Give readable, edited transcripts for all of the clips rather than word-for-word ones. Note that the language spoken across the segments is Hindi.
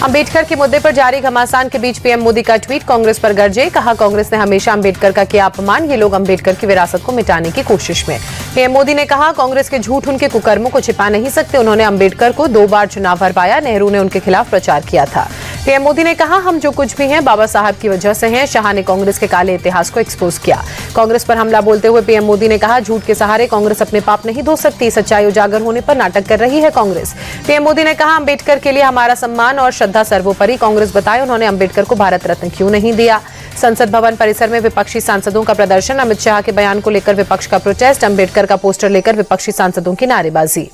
अंबेडकर के मुद्दे पर जारी घमासान के बीच पीएम मोदी का ट्वीट कांग्रेस पर गरजे। कहा, कांग्रेस ने हमेशा अंबेडकर का किया अपमान, ये लोग अंबेडकर की विरासत को मिटाने की कोशिश में। पीएम मोदी ने कहा, कांग्रेस के झूठ उनके कुकर्मों को छिपा नहीं सकते। उन्होंने अंबेडकर को 2 बार चुनाव हरवाया, नेहरू ने उनके खिलाफ प्रचार किया था। पीएम मोदी ने कहा, हम जो कुछ भी हैं बाबा साहब की वजह से हैं। शाह ने कांग्रेस के काले इतिहास को एक्सपोज किया। कांग्रेस पर हमला बोलते हुए पीएम मोदी ने कहा, झूठ के सहारे कांग्रेस अपने पाप नहीं धो सकती। सच्चाई उजागर होने पर नाटक कर रही है कांग्रेस। पीएम मोदी ने कहा, अंबेडकर के लिए हमारा सम्मान और श्रद्धा सर्वोपरि। कांग्रेस बताए उन्होंने अंबेडकर को भारत रत्न क्यों नहीं दिया। संसद भवन परिसर में विपक्षी सांसदों का प्रदर्शन। अमित शाह के बयान को लेकर विपक्ष का प्रोटेस्ट। अंबेडकर का पोस्टर लेकर विपक्षी सांसदों की नारेबाजी।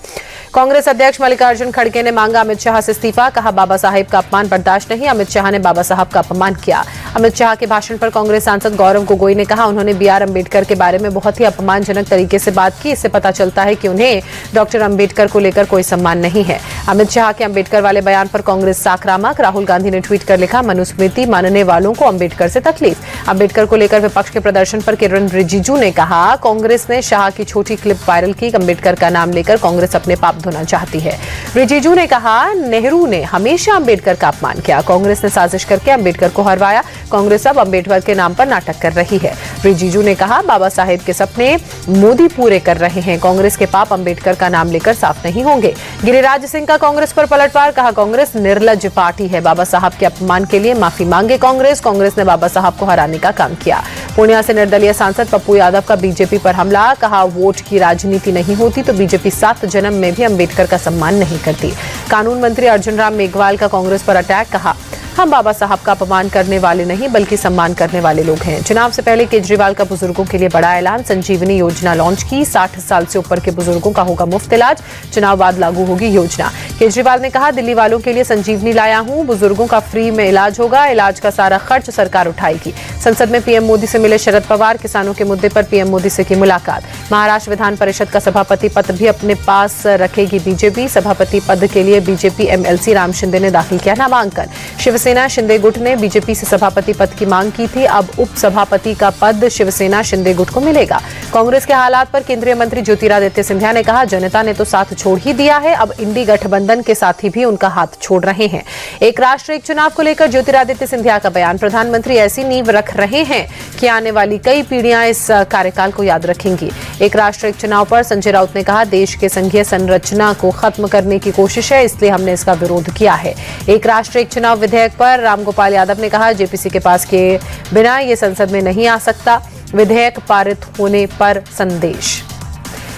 कांग्रेस अध्यक्ष मल्लिकार्जुन खड़गे ने मांगा अमित शाह से इस्तीफा। कहा, बाबा साहेब का अपमान बर्दाश्त नहीं। अमित शाह ने बाबा साहब का अपमान किया। अमित शाह के भाषण पर कांग्रेस सांसद गौरव गोगोई ने कहा, उन्होंने बीआर अंबेडकर के बारे में बहुत ही अपमानजनक तरीके से बात की। इससे पता चलता है कि उन्हें डॉक्टर अंबेडकर को लेकर कोई सम्मान नहीं है। अमित शाह के अंबेडकर वाले बयान पर कांग्रेस आक्रामक। राहुल गांधी ने ट्वीट कर लिखा, मनुस्मृति मानने वालों को अंबेडकर से तकलीफ। अंबेडकर को लेकर विपक्ष के प्रदर्शन पर किरण रिजिजू ने कहा, कांग्रेस ने शाह की छोटी क्लिप वायरल की। अंबेडकर का नाम लेकर कांग्रेस अपने पाप धोना चाहती है। रिजिजू ने कहा, नेहरू ने हमेशा अंबेडकर का अपमान किया। कांग्रेस ने साजिश करके अंबेडकर को हरवाया। कांग्रेस अब अंबेडकर के नाम पर नाटक कर रही है। रिजिजू ने कहा, बाबा साहेब के सपने मोदी पूरे कर रहे हैं। कांग्रेस के पाप अंबेडकर का नाम लेकर साफ नहीं होंगे। गिरिराज सिंह का कांग्रेस पर पलटवार। कहा, कांग्रेस निर्लज्ज पार्टी है। बाबा साहब के अपमान के लिए माफी मांगे कांग्रेस। कांग्रेस ने बाबा साहब को हराने का काम किया। पूर्णिया से निर्दलीय सांसद पप्पू यादव का बीजेपी पर हमला। कहा, वोट की राजनीति नहीं होती तो बीजेपी 7 जन्म में भी अंबेडकर का सम्मान नहीं करती। कानून मंत्री अर्जुन राम मेघवाल का कांग्रेस पर अटैक। कहा, हम बाबा साहब का अपमान करने वाले नहीं बल्कि सम्मान करने वाले लोग हैं। चुनाव से पहले केजरीवाल का बुजुर्गों के लिए बड़ा ऐलान। संजीवनी योजना लॉन्च की। 60 साल से ऊपर के बुजुर्गों का होगा मुफ्त इलाज। चुनाव बाद लागू होगी योजना। केजरीवाल ने कहा, दिल्ली वालों के लिए संजीवनी लाया हूं। बुजुर्गों का फ्री में इलाज होगा। इलाज का सारा खर्च सरकार उठाएगी। संसद में पीएम मोदी से मिले शरद पवार। किसानों के मुद्दे पर पीएम मोदी से की मुलाकात। महाराष्ट्र विधान परिषद का सभापति पद भी अपने पास रखेगी बीजेपी। सभापति पद के लिए बीजेपी एमएलसी राम शिंदे ने दाखिल किया नामांकन। शिवसेना शिंदे गुट ने बीजेपी से सभापति पद की मांग की थी। अब उप सभापति का पद शिवसेना शिंदे गुट को मिलेगा। कांग्रेस के हालात पर केंद्रीय मंत्री ज्योतिरादित्य सिंधिया ने कहा, जनता ने तो साथ छोड़ ही दिया है, अब इंडी गठबंधन के साथी भी उनका हाथ छोड़ रहे हैं। एक राष्ट्र एक चुनाव को लेकर ज्योतिरादित्य सिंधिया का बयान। प्रधानमंत्री ऐसी नींव रख रहे हैं कि आने वाली कई पीढ़ियां इस कार्यकाल को याद रखेंगी। एक राष्ट्र एक चुनाव पर संजय राउत ने कहा, देश के संघीय संरचना को खत्म करने की कोशिश है, इसलिए हमने इसका विरोध किया है। एक राष्ट्र एक चुनाव विधेयक पर रामगोपाल यादव ने कहा, जेपीसी के पास के बिना ये संसद में नहीं आ सकता। विधेयक पारित होने पर संदेश।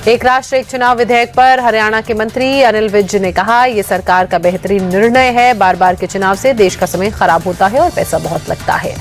एक राष्ट्र एक चुनाव विधेयक पर हरियाणा के मंत्री अनिल विज ने कहा, यह सरकार का बेहतरीन निर्णय है। बार बार के चुनाव से देश का समय खराब होता है और पैसा बहुत लगता है।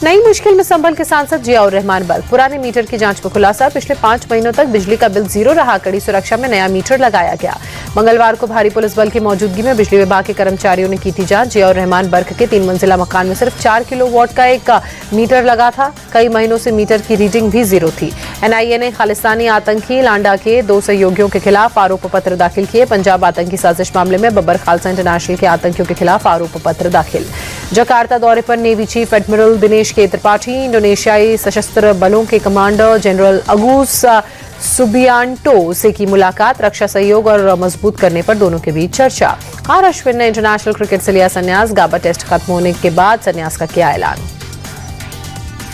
नई मुश्किल में संभल के सांसद जियाउर रहमान बल्क। पुराने मीटर की जांच में खुलासा। पिछले 5 महीनों तक बिजली का बिल 0 रहा। कड़ी सुरक्षा में नया मीटर लगाया गया। मंगलवार को भारी पुलिस बल की मौजूदगी में बिजली विभाग के कर्मचारियों ने की थी जांच। जियाउर रहमान बल्क के 3 मंजिला मकान में सिर्फ 4 किलोवाट का एक मीटर लगा था। कई महीनों से मीटर की रीडिंग भी 0 थी। एनआईए ने खालिस्तानी आतंकी लांडा के 2 सहयोगियों के खिलाफ आरोप पत्र दाखिल किए। पंजाब आतंकी साजिश मामले में बब्बर खालसा इंटरनेशनल के आतंकियों के खिलाफ आरोप पत्र दाखिल। जकार्ता दौरे पर नेवी चीफ एडमिरल दिनेश के त्रिपाठी, इंडोनेशियाई सशस्त्र बलों के कमांडर जनरल अगूस सुबियांटो से की मुलाकात। रक्षा सहयोग और मजबूत करने पर दोनों के बीच चर्चा। आर अश्विन ने इंटरनेशनल क्रिकेट से लिया संन्यास। गाबा टेस्ट खत्म होने के बाद संन्यास का किया ऐलान।